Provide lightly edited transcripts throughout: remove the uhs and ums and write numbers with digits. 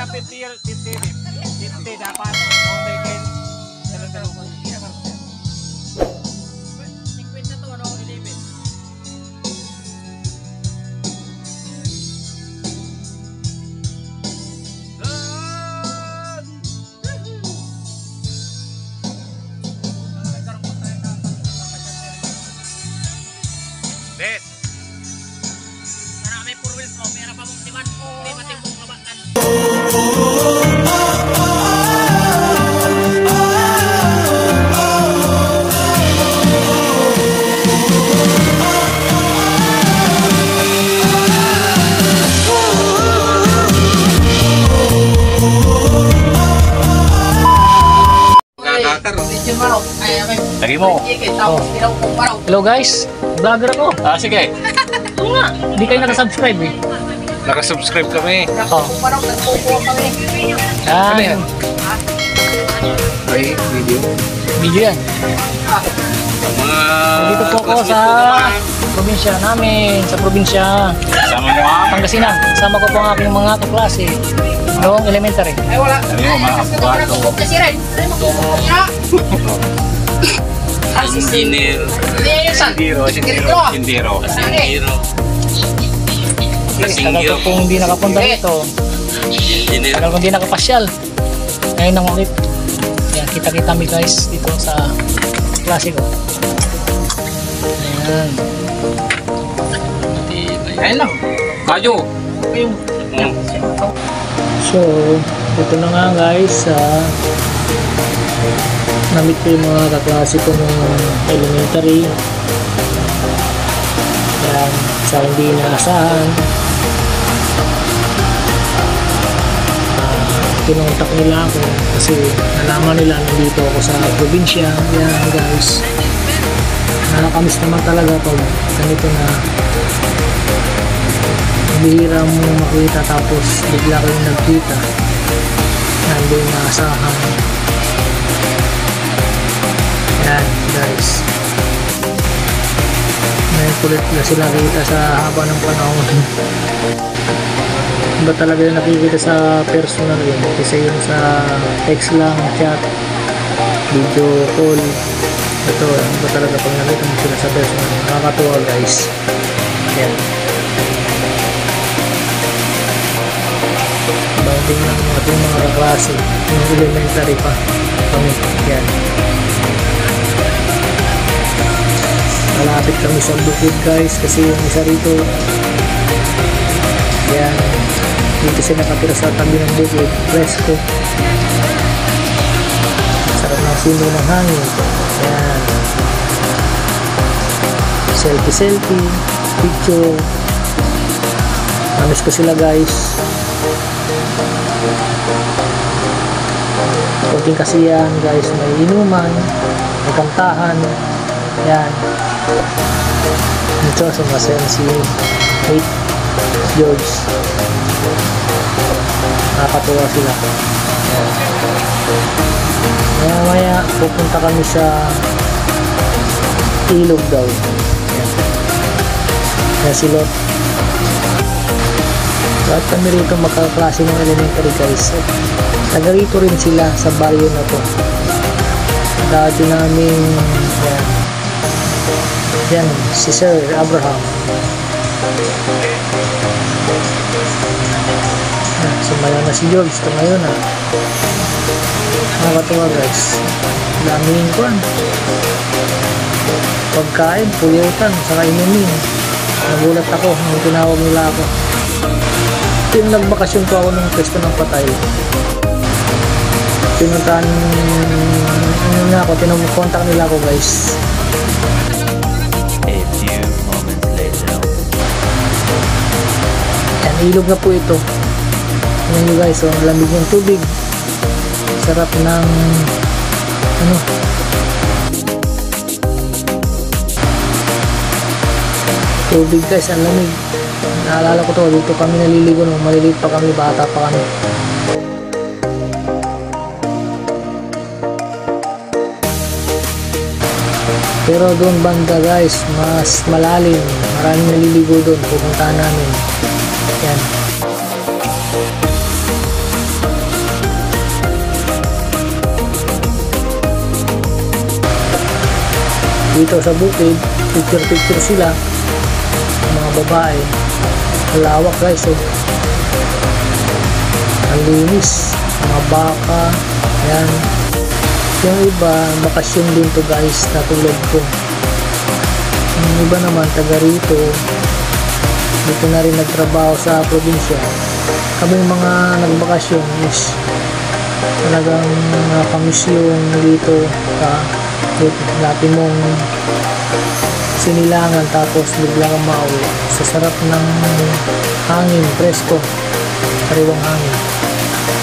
50 dapat. Kung taken, dalawa-dalawa. 50 to, ano, 11. Des. Karena may 4 wheels mo, may pa mong siman. Hindi matimbong labakan. Lagi mo. Hello guys, vlogger ako. Sige. Oo nga, hindi kayo nakasubscribe eh. Nakasubscribe kami. Oh. Ano Yan. yan? Ay, video. Video yan. Mga... Dito po ako sa probinsya namin, sa probinsya Sama mo nga. Pangasinan. Kasama ko po ang aking mga kaklase noong elementary. Ay, wala. Ano yung mga kapuato? Kasi rin. Sinil. Sindiro. Tagal ko kung hindi nakapunta dito. Tagal ko hindi nakapasyal. Ngayon nang ulit. Yan, kita-kita mi guys dito sa klase ko. Ayan. Ayan lang. Kayo. So, ito na nga guys. Namit ko yung mga kaklase ko ng elementary. Yan, sa hindi inaasahan. Kinontak nila ako kasi nalaman nila nandito ako sa probinsya. Yan guys, nakakamiss naman talaga pag ganito na bihira mo makita tapos bigla kayong nagkita, hindi inaasahan. Yan guys, may kulit na sila kita sa haba ng panahon. Iba talaga yung nakikita sa personal yun kasi yung sa text lang, chat, video call, ito iba talaga pag nakita mo sila sa personal. Nakakatuwa guys. Yan, bonding ng ating mga kaklase yung elementary pa kami. Yan, malapit kami sa bukid guys kasi yung isa rito, yan, dito siya nakatira sa tabi ng bukid, presko, sarap ng simoy ng hangin. Yan, selfie, picture, namiss ko sila guys. Kunting kasiyahan guys, may inuman, may kantahan. Yan, ito sumasaya si George. Nakakatuwa sila. Maya pupunta kami sa ilog daw. Kaya si Lot. At kami rito magkaklase ng elementary guys. Taga rito rin sila sa baryo na to. Dati namin yan, si Sir Abraham. Sumaya na si George. Ito ngayon nakakatuwa guys. Daming kuwan, pagkain, pulutan, saka inumin. Nagulat ako nung tinawag nila ako. Yung nagbakasyon ko ako ng pwesto ng patay. Pinuntahan na ako, tinakontak nila ako guys. Yan, ilog na po ito. Yan nyo guys, so, ang lamig ng tubig, sarap ng tubig guys, ang lamig. Naalala ko to, dito kami naliligo nung maliliit pa kami, bata pa kami. Pero doon banda guys, mas malalim, maraming naliligo doon, pupuntahan namin. Yan. dito sa bukid, picture sila, mga babae. Malawak guys, oh. Ang linis, mga baka, yan. Yung iba, bakasyon din to guys, na tulad ko. Yung iba naman, taga rito, dito na rin nagtrabaho sa probinsya. Kaming mga nagbakasyon is talagang nakamiss yung dito dati mong sinilangan tapos bigla kang mauwi sa sarap ng hangin, presko, sariwang hangin.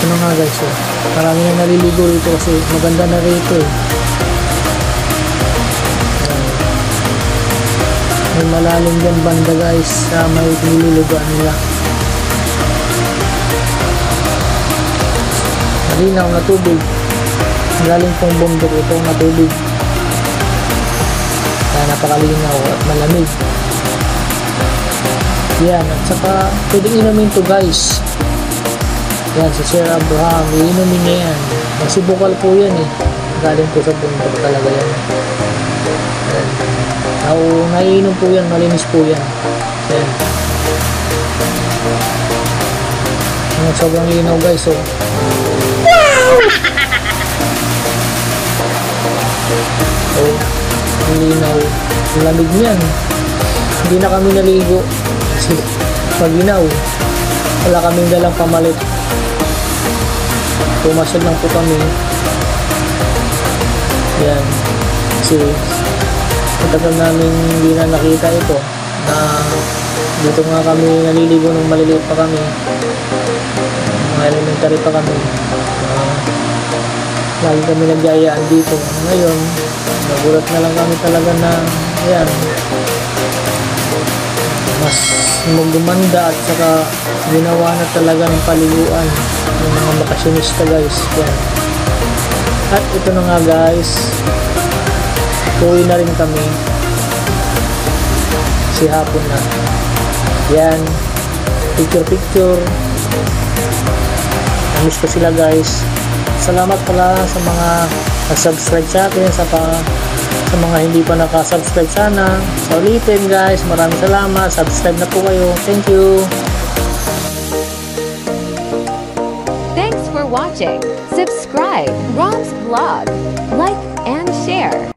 Ano nga guys, oh, marami na naliligo rito kasi maganda na rito eh. May malalim dyan banda guys sa may nilulugan nila. Malinaw na tubig, galing pong bundok ito na tubig, kaya napakalinaw at malamig yan. At saka pwedeng inumin to guys, yan si Sir Abraham, inumin niya yan kasi bukal po yan eh, galing po sa bundok talaga yan. Naiinom po yan, malinis po yan. Yan, sobrang linaw guys, oh. Oh, ang linaw, ang lamig niyan. Hindi na kami naligo kasi maginaw, wala kaming dalang pamalit. Pumasad lang po kami yan kasi matagal namin hindi na nakita ito, na dito nga kami naliligo nung maliliit pa kami, mga elementary pa kami. Lagi kami nagyayaan dito. Ngayon, nagulat na lang kami talaga na yan, mas gumanda at saka ginawa na talaga ng paliguan ng mga bakasyonista guys. Yan. At ito na nga guys, uwi na rin kami si hapon na. Yan, picture. Namiss ko sila guys. Salamat pala sa mga nag-subscribe sa atin, sa mga hindi pa naka-subscribe sana. Sa ulitin guys, maraming salamat. Subscribe na po kayo. Thank you. Thanks for watching. Subscribe Rom's Vlog, like and share.